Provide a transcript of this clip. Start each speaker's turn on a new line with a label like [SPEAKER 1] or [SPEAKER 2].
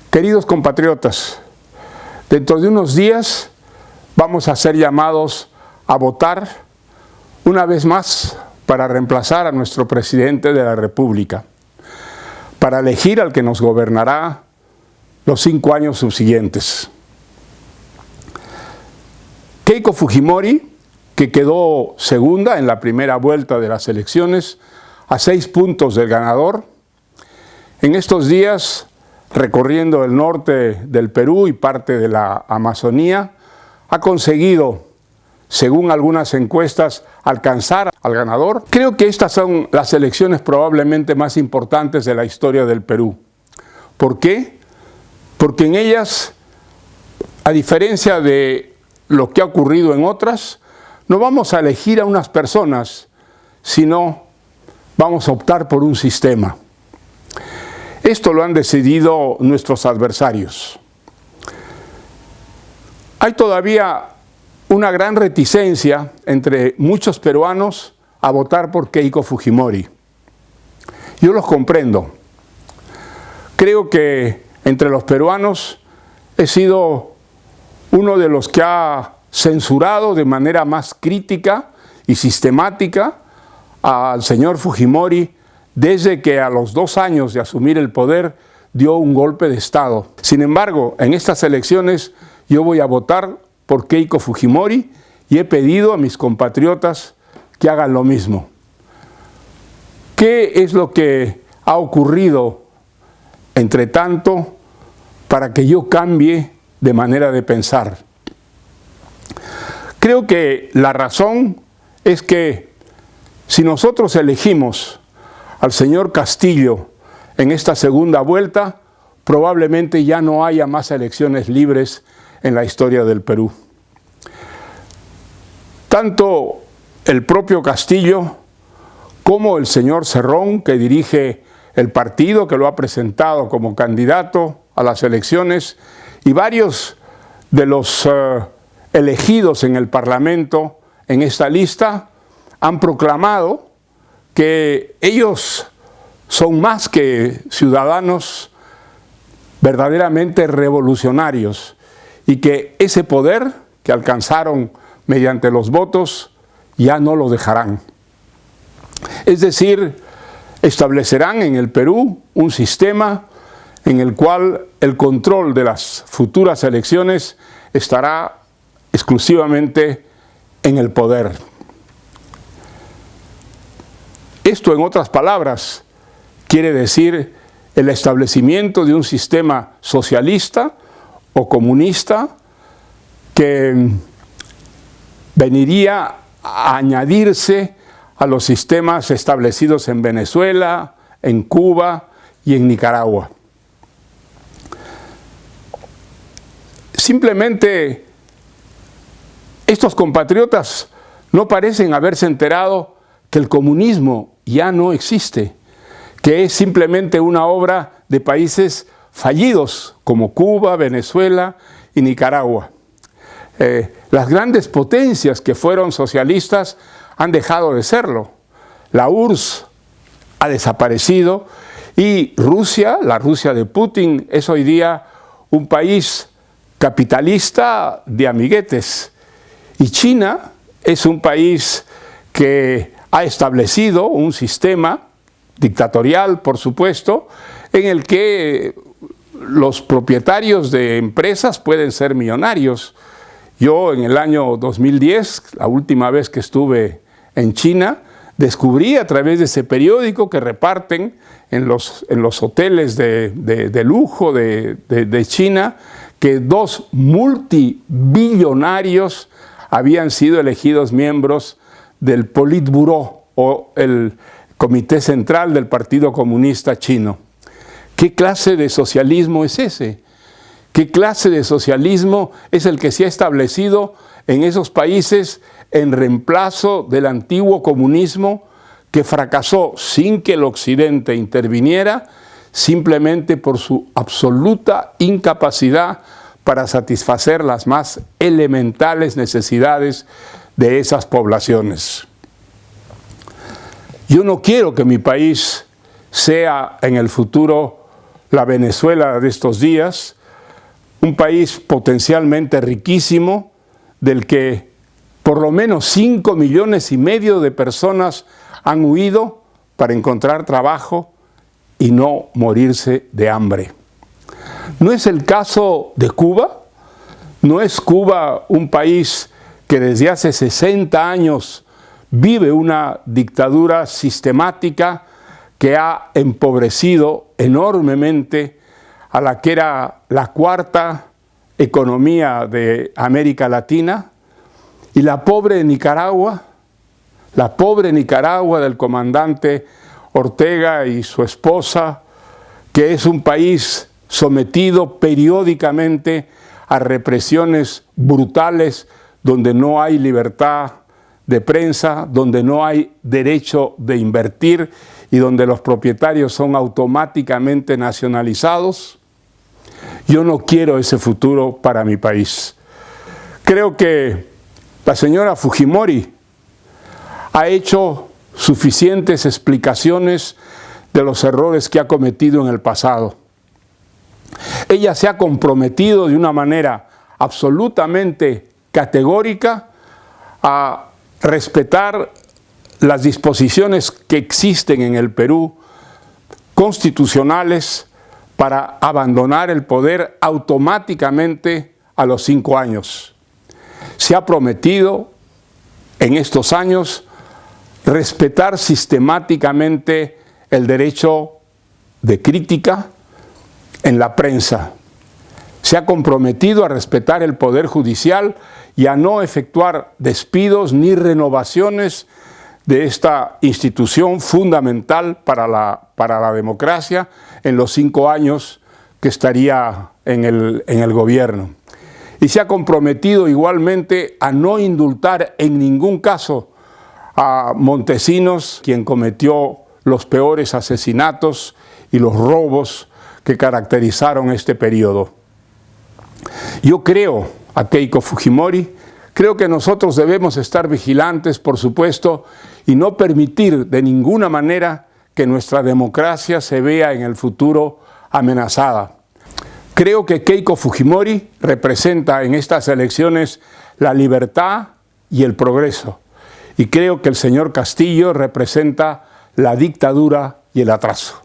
[SPEAKER 1] Queridos compatriotas, dentro de unos días vamos a ser llamados a votar una vez más para reemplazar a nuestro presidente de la República, para elegir al que nos gobernará los 5 años subsiguientes. Keiko Fujimori, que quedó segunda en la primera vuelta de las elecciones, a 6 puntos del ganador, en estos días, recorriendo el norte del Perú y parte de la Amazonía, ha conseguido, según algunas encuestas, alcanzar al ganador. Creo que estas son las elecciones probablemente más importantes de la historia del Perú. ¿Por qué? Porque en ellas, a diferencia de lo que ha ocurrido en otras, no vamos a elegir a unas personas, sino vamos a optar por un sistema. Esto lo han decidido nuestros adversarios. Hay todavía una gran reticencia entre muchos peruanos a votar por Keiko Fujimori. Yo los comprendo. Creo que entre los peruanos he sido uno de los que ha censurado de manera más crítica y sistemática al señor Fujimori desde que a los 2 años de asumir el poder dio un golpe de Estado. Sin embargo, en estas elecciones yo voy a votar por Keiko Fujimori y he pedido a mis compatriotas que hagan lo mismo. ¿Qué es lo que ha ocurrido entre tanto para que yo cambie de manera de pensar? Creo que la razón es que si nosotros elegimos al señor Castillo en esta segunda vuelta, probablemente ya no haya más elecciones libres en la historia del Perú. Tanto el propio Castillo como el señor Cerrón, que dirige el partido que lo ha presentado como candidato a las elecciones, y varios de los elegidos en el Parlamento en esta lista han proclamado que ellos son más que ciudadanos verdaderamente revolucionarios y que ese poder que alcanzaron mediante los votos ya no lo dejarán. Es decir, establecerán en el Perú un sistema en el cual el control de las futuras elecciones estará exclusivamente en el poder. Esto, en otras palabras, quiere decir el establecimiento de un sistema socialista o comunista que veniría a añadirse a los sistemas establecidos en Venezuela, en Cuba y en Nicaragua. Simplemente estos compatriotas no parecen haberse enterado que el comunismo ya no existe, que es simplemente una obra de países fallidos como Cuba, Venezuela y Nicaragua. Las grandes potencias que fueron socialistas han dejado de serlo. La URSS ha desaparecido y Rusia, la Rusia de Putin, es hoy día un país capitalista de amiguetes. Y China es un país que ha establecido un sistema dictatorial, por supuesto, en el que los propietarios de empresas pueden ser millonarios. Yo en el año 2010, la última vez que estuve en China, descubrí a través de ese periódico que reparten en los hoteles de lujo de China, que 2 multibillonarios habían sido elegidos miembros del Politburó o el Comité Central del Partido Comunista Chino. ¿Qué clase de socialismo es ese? ¿Qué clase de socialismo es el que se ha establecido en esos países en reemplazo del antiguo comunismo que fracasó sin que el Occidente interviniera, simplemente por su absoluta incapacidad para satisfacer las más elementales necesidades de esas poblaciones? Yo no quiero que mi país sea en el futuro la Venezuela de estos días, un país potencialmente riquísimo, del que por lo menos 5,5 millones de personas han huido para encontrar trabajo y no morirse de hambre. ¿No es el caso de Cuba? ¿No es Cuba un país que desde hace 60 años vive una dictadura sistemática que ha empobrecido enormemente a la que era la cuarta economía de América Latina? Y la pobre Nicaragua del comandante Ortega y su esposa, que es un país sometido periódicamente a represiones brutales, donde no hay libertad de prensa, donde no hay derecho de invertir y donde los propietarios son automáticamente nacionalizados. Yo no quiero ese futuro para mi país. Creo que la señora Fujimori ha hecho suficientes explicaciones de los errores que ha cometido en el pasado. Ella se ha comprometido de una manera absolutamente categórica a respetar las disposiciones que existen en el Perú, constitucionales, para abandonar el poder automáticamente a los 5 años. Se ha prometido en estos años respetar sistemáticamente el derecho de crítica en la prensa. Se ha comprometido a respetar el Poder Judicial y a no efectuar despidos ni renovaciones de esta institución fundamental para la democracia en los 5 años que estaría en el gobierno. Y se ha comprometido igualmente a no indultar en ningún caso a Montesinos, quien cometió los peores asesinatos y los robos que caracterizaron este periodo. Yo creo a Keiko Fujimori, creo que nosotros debemos estar vigilantes, por supuesto, y no permitir de ninguna manera que nuestra democracia se vea en el futuro amenazada. Creo que Keiko Fujimori representa en estas elecciones la libertad y el progreso. Y creo que el señor Castillo representa la dictadura y el atraso.